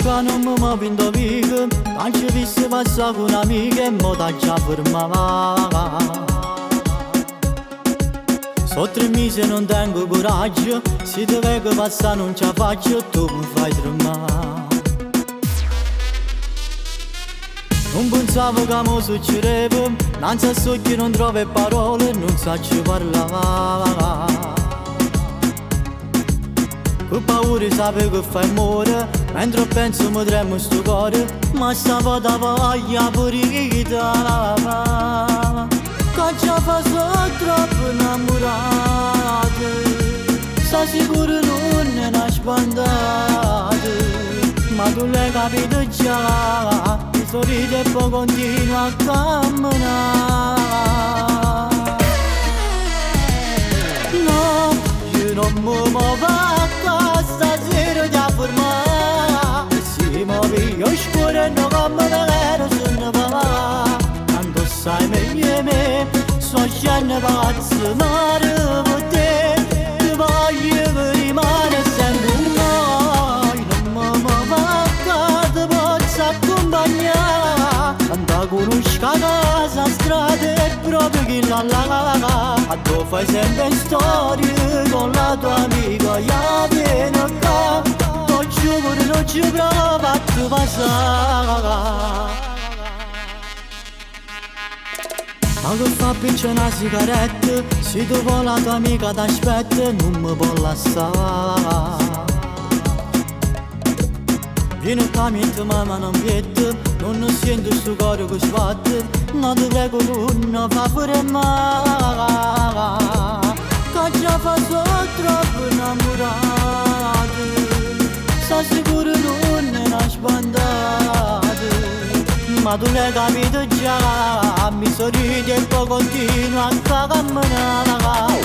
qua non mi muovo in dovico, anche visto passare con un'amica e mo da già fermava. So 3 mesi non tengo coraggio, se ti vedo passare non ce la faccio, tu mi fai tremare. Non pensavo che mi succedeva, innanzi a sogni non trovo parole, non saggio parlare. Con paura sapevo che fai amore, mentre penso mi tremo sto cuore, ma stavo da voglia purita. Che già fa sono troppo innamorata, sto sicuro non è una spandata, ma tu l'hai capito già, mi sorride e poi continua a camminare. No, io non mi muovo a casa, stasera ti fermare, si muove io scuro e non come vedere se ne va, tanto sai meglio di me, so scende pazzo, mare per te, ti voglio rimane sempre un noi, non mi muovo a casa, posso accompagnare, quando conosco a casa, strada è proprio chi la la, a tu fai sempre storie con la tua amica, io vieno qua, non ci vuole, non ci provo a ti passare. Ma che fa piccare una sigaretta, se tu vuoi la tua amica t'aspetta, non mi può lasciare. Vieni qua, metti mamma non pietta, non sento sto cuore che sbatte, non ti prego non fa pure male, che già fa sono troppo innamorata, sto sicuro non è una spandata, ma tu l'hai capito già, mi sorridi e poi continua a camminare.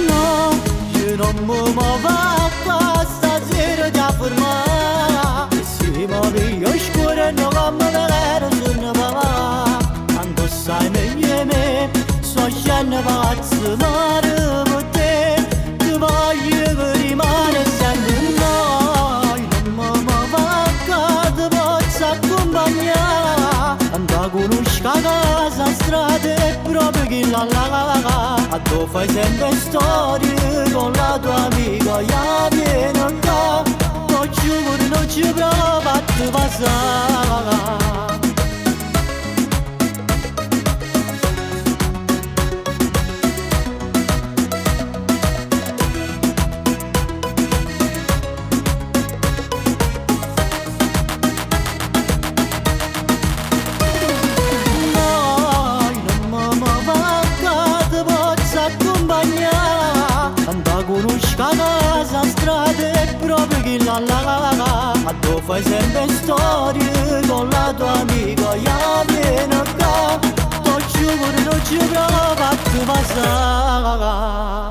No, io non mi muovo a casa, stasera ti fermare, si muove io scuro e non come vedere se ne va, tanto sai meglio di me, so scende pazzo, mare per te, ti voglio che rimane sempre un noi, non mi muovo a casa, posso accompagnare, quando conosco a casa, strada è proprio chi la la, a tu fai sempre storie con la tua amica, io vieno qua, non ci vuole, non ci provo a ti passare. Conosco a casa, strada è proprio chi la la, ma tu fai sempre storie con la tua amica, io vieno qua, non ci vuole, non ci provo a ti passare.